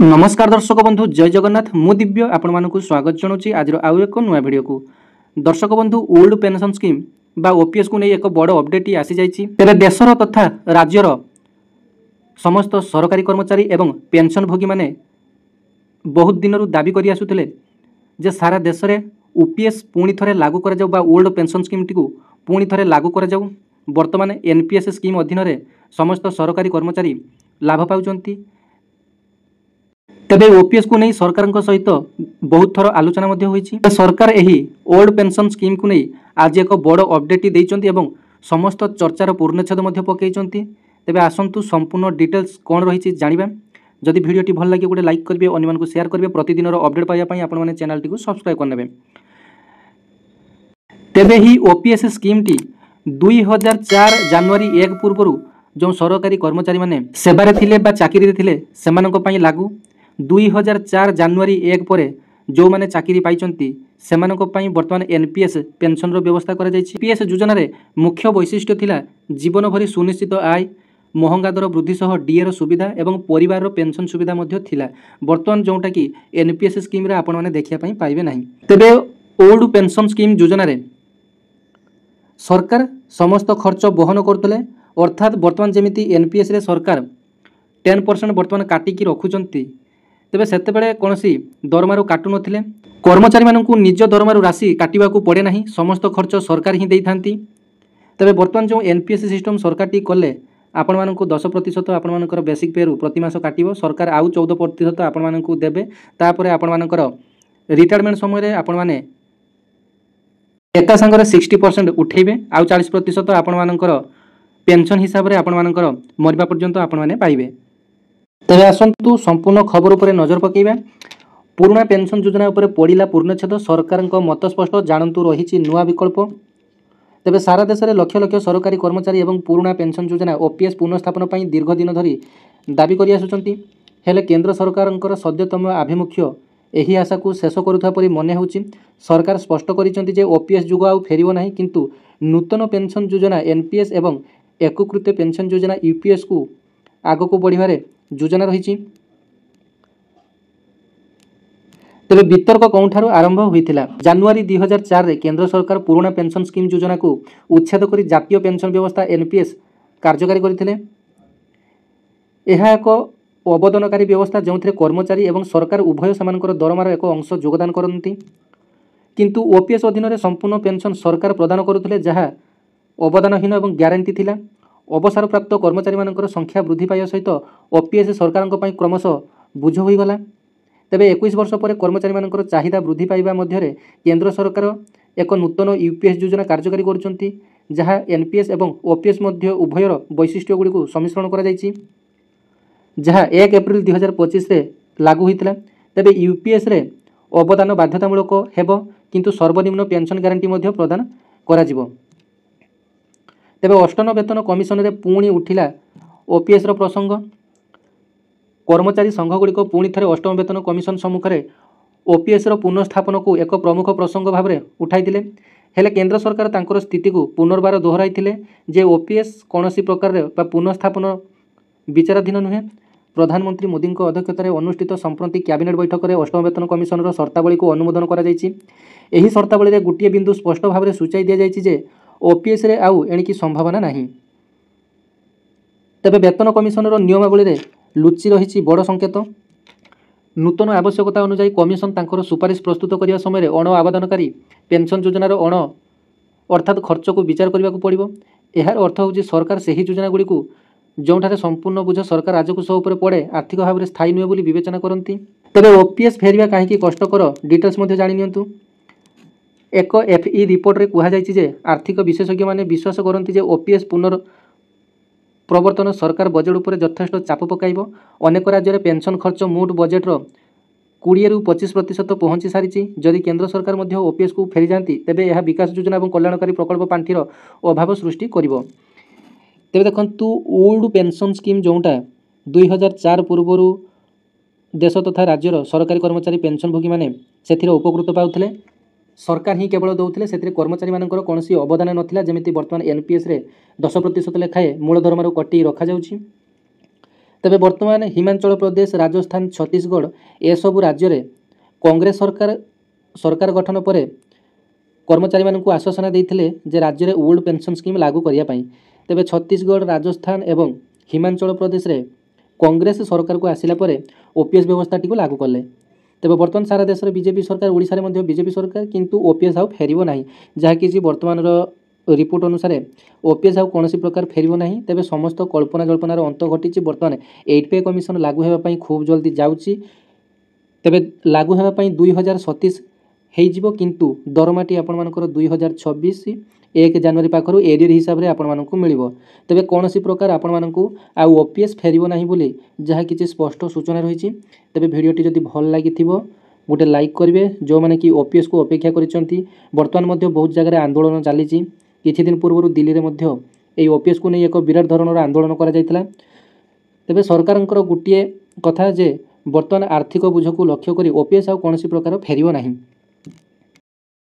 नमस्कार दर्शक बंधु जय जगन्नाथ मु दिव्य आपण मानक स्वागत जनाऊँगी आज आउ एक नुआ भिडियो को। दर्शक बंधु ओल्ड पेंशन स्कीम बा ओपीएस को नहीं एक बड़ अपडेट आसी जाइए। तेरे देशर तथा राज्यर समस्त सरकारी कर्मचारी एवं पेंशन भोगी माने बहुत दिन दाबी कर आसुले जे सारा देश में ओपीएस पुणी थे लागू कर जाऊ बा ओल्ड पेंशन स्कीम टी पुणी थे लागू कर जाऊ। वर्तमान एनपीएस स्कीम अधीन समस्त सरकारी कर्मचारी लाभ पाउछंती। तेबे ओपीएस को नहीं सरकार सहित बहुत थर आलोचना होईछि। सरकार यही ओल्ड पेंशन स्कीम को नहीं आज एक बड़ अपडेट देइछंती एवं समस्त चर्चार पूर्णछेद पकईचंती। तेबे आसंतु संपूर्ण डिटेल्स कौन रही जानिबा। जदि वीडियोटी भल लगे गोटे लाइक करेंगे, अन्य को शेयर करेंगे, प्रतिदिन अपडेट पाइबा आपण मैंने चैनल टी सब्सक्राइब करने। तेबे ही ओपीएस स्कीम टी 2004 जनवरी 1 पूर्व जो सरकारी कर्मचारी माने सेवारे थिले बा चाकरी थिले सेमानक पई लागू। 2004 जनवरी 1 पर जो माने चाकरी पाइचंती सेमानक पई वर्तमान एनपीएस पेंशन रो व्यवस्था करा जायछि। पीएस योजना रे मुख्य वैशिष्ट्य थिला जीवन भरी सुनिश्चित आय, महंगा दर वृद्धि सह डीए रो सुविधा एवं परिवार रो पेंशन सुविधा मध्य थिला। वर्तमान जोटा कि एनपीएस स्कीम रे आपण माने देखिया पई पाइबे नाही। तेबे ओल्ड पेंशन स्कीम योजना रे सरकार समस्त खर्च बहन करतले, अर्थात वर्तमान जेमिति एनपीएस रे सरकार 10% वर्तमान काटिकी रखुचंती। तेबे सेतेबेले कोनसी दरमारू काटु नथिले, कर्मचारी मानकु निज दरमारू राशि काटिबाकू पड़े नाही, समस्त खर्च सरकार ही देइथांती। तेबे वर्तमान जो एनपीएस सिस्टम सरकार टी कले आपण मानकु 10% आपण मानकर बेसिक पे रु प्रति मास काटिबो, सरकार आउ 14% आपण मानकु देबे। तापरे आपण मानकर रिटायरमेंट समय रे आपण माने एका संगरे 60% उठेबे, आउ 40% आपण मानकर पेंशन हिसाब रे आपण मानकर मरबा पर्यंत आपण माने पाइबे। तेरे आसंतु संपूर्ण खबर उपर नजर पकेबा। पुराना पेंशन योजना उपर पड़िला पूर्णछेद, सरकार मत स्पष्ट जानतु रही नुआ विकल्प। तेबे सारा देश में लक्ष लक्ष सरकारी कर्मचारी एवं पुराना पेंशन योजना ओपीएस पुनर्स्थापन पर दीर्घ दिन धरी दाबी कर आसुचंती। हेले केंद्र सरकार सद्यतम आभिमुख्य यही आशा को शेष करुवा परि मने होउची। सरकार स्पष्ट करिसंती जे ओपीएस जुग आउ फेरिबो नाही, किंतु नूतन पेंशन योजना एनपीएस एवं एकीकृत पेंशन योजना यूपीएस को आग को बढ़िबारे योजना रही। तेरे वितर्क कौठार आरंभ होता जनवरी 2004 रे केंद्र सरकार पुराना पेंशन स्कीम योजना को उच्छेद कर जातीय पेंशन व्यवस्था एनपीएस कार्यकारी करथिले। यह एक अवदानकारी व्यवस्था जो कर्मचारी एवं सरकार उभय सेमानकर दरमार एक अंश योगदान करती, किंतु ओपीएस अधीन रे संपूर्ण पेंशन सरकार प्रदान करुथिले, जहाँ अवदानहीन एवं ग्यारंटी थिला। अवसर प्राप्त कर्मचारी मानकर संख्या वृद्धि पाइबा सहित ओपीएस सरकार क्रमश बुझ होईगला। तेबे 21 वर्ष पर कर्मचारी मानकर चाहिदा वृद्धि पाइबा मध्यरे केंद्र सरकार एक नूतन यूपीएस योजना कार्यकारी करुछंती, जहाँ एनपीएस एवं ओपीएस मध्य उभयर वैशिष्ट्य गुड़ी को सम्मिश्रण करा जायछि, जहाँ 1 एप्रिल 2025 रे लागू होइतिला। तेबे यूपीएस रे अवदान बाध्यतामूलक हेबो, किंतु सर्वनिम्न पेंशन ग्यारंटी मध्य प्रदान करा जिवो। तेबे अष्टन वेतन कमिशन रे पुणी उठिला ओपीएस रो प्रसंग। कर्मचारी संघगुड़िक पुणी थे अष्टम वेतन कमिशन सम्मुख में ओपीएस रो पुनर्स्थापन को एक प्रमुख प्रसंग भाव में उठाई। हेले केंद्र सरकार तांकर स्थिति को पुनर्बार दोहराई जे ओपीएस कौन प्रकार पुनर्स्थापन विचाराधीन नुहे। प्रधानमंत्री मोदी अध्यक्षतार अनुष्ठित संप्रति कैबिनेट बैठक में अष्टम वेतन कमिशन शर्तावली को अनुमोदन कर शर्तावली गोटे बिंदु स्पष्ट भाव में सूचाई दि जाए ओपीएस रे आउ एणिकी संभावना नहीं। तेबे वेतन कमिशन नियमावली रे लुचि रही बड़ संकेत। नूतन आवश्यकता अनुसार कमिशन तांकर सुपारिश प्रस्तुत करने समय अण आवेदनकारी पेंशन योजनार अण अर्थात खर्च को विचार करने को पड़ो। यार अर्थ हूँ सरकार से ही योजना गुड़ी को जोठारे संपूर्ण बुझ सरकार राजकोष उपर पड़े आर्थिक भाव में स्थायी नुहे बोली विवेचना करती। तेबे ओपीएस फेरिया कहीं कष्टकर डिटेल्स जानी नियंतु। एक एफई रिपोर्ट रे कहा जायछि जे आर्थिक विशेषज्ञ माने विश्वास करती जे ओपीएस प्रवर्तन सरकार बजेट उपर यथेष्ट चाप पकाइबो। अनेक राज्य में पेंशन खर्च मोट बजेट 20 ରୁ 25% पहुंची सारी। जदि केंद्र सरकार मध्य ओपीएस को फेरी जाती तेबे यह विकास योजना और कल्याणकारी प्रकल्प पांठिर अभाव सृष्टि करिवो। तेबे देखंतु ओल्ड पेंशन स्कीम जोटा 2004 पूर्व देश तथा राज्यर सरकारी कर्मचारी पेंशन भोगी माने सेथिरे उपकृत पाउथिले। सरकार ही केवल दौले से कर्मचारी मानकर कौन अवदान नाला, जमी बर्तमान एनपीएस रे 10% लेखाए मूल दरमार कटी रखा जाउछि। ତେବେ ବର୍ତ୍ତମାନ ହିମାଚଳ ପ୍ରଦେଶ, ରାଜସ୍ଥାନ, ଛତିଶଗଡ଼ ଏସବୁ ରାଜ୍ୟରେ କଂଗ୍ରେସ ସରକାର ଗଠନ ପରେ କର୍ମଚାରୀମାନଙ୍କୁ ଆଶ୍ୱାସନା ଦେଇଥିଲେ ଯେ ରାଜ୍ୟରେ ଓଲ୍ଡ ପେନ୍ସନ୍ ସ୍କିମ୍ ଲାଗୁ କରିବା ପାଇଁ। ତେବେ ଛତିଶଗଡ଼, ରାଜସ୍ଥାନ ଏବଂ ହିମାଚଳ ପ୍ରଦେଶରେ କଂଗ୍ରେସ ସରକାରକୁ ଆସିଲା ପରେ ଓପିଏସ୍ ବ୍ୟବସ୍ଥାଟିକୁ ଲାଗୁ କଲେ। ତେବେ ବର୍ତ୍ତମାନ ସାରା ଦେଶରେ ବିଜେପି ସରକାର, ଓଡ଼ିଶାରେ ମଧ୍ୟ ବିଜେପି ସରକାର, କିନ୍ତୁ ଓପିଏସ୍ ଆଉ ଫେରିବ ନାହିଁ। ଯାହାକି ବର୍ତ୍ତମାନର ରିପୋର୍ଟ ଅନୁସାରେ ଓପିଏସ୍ ଆଉ କୌଣସି ପ୍ରକାର ଫେରିବ ନାହିଁ। ତେବେ ସମସ୍ତ କଳ୍ପନା ଜଳ୍ପନାର ଅନ୍ତ ଘଟିଛି। ବର୍ତ୍ତମାନ 8 ପେ କମିଶନ ଲାଗୁ ହେବା ପାଇଁ ଖୁବ୍ ଜଲ୍ଦି ଯାଉଛି। ତେବେ ଲାଗୁ ହେବା ପାଇଁ 2027 ହେଇଯିବ, କିନ୍ତୁ ଦରମାଟି ଆପଣମାନଙ୍କର 2026 1 ଜାନୁଆରୀ ପାଖରୁ ଏରିୟର ହିସାବରେ ଆପଣମାନଙ୍କୁ ମିଳିବ। ତେବେ କୌଣସି ପ୍ରକାର ଆପଣମାନଙ୍କୁ ଆଉ ଓପିଏସ୍ ଫେରିବ ନାହିଁ ବୋଲି ଯାହା କିଛି ସ୍ପଷ୍ଟ ସୂଚନା ରହିଛି। ତେବେ ଭିଡ଼ିଓଟି ଯଦି ଭଲ ଲାଗିଥିବ ଗୋଟେ ଲାଇକ୍ କରିବେ। ଯେଉଁମାନେ କି ଓପିଏସ୍କୁ ଅପେକ୍ଷା କରିଛନ୍ତି, ବର୍ତ୍ତମାନ ମଧ୍ୟ ବହୁତ ଜାଗାରେ ଆନ୍ଦୋଳନ ଚାଲିଛି। କିଛି ଦିନ ପୂର୍ବରୁ ଦିଲ୍ଲୀରେ ମଧ୍ୟ ଏହି ଓପିଏସ୍କୁ ନେଇ ଏକ ବିରାଟ ଧରଣର ଆନ୍ଦୋଳନ କରାଯାଇଥିଲା। ତେବେ ସରକାରଙ୍କର ଗୋଟିଏ କଥା ଯେ ବର୍ତ୍ତମାନ ଆର୍ଥିକ ବୋଝକୁ ଲକ୍ଷ୍ୟ କରି ଓପିଏସ୍ ଆଉ କୌଣସି ପ୍ରକାର ଫେରିବ ନାହିଁ।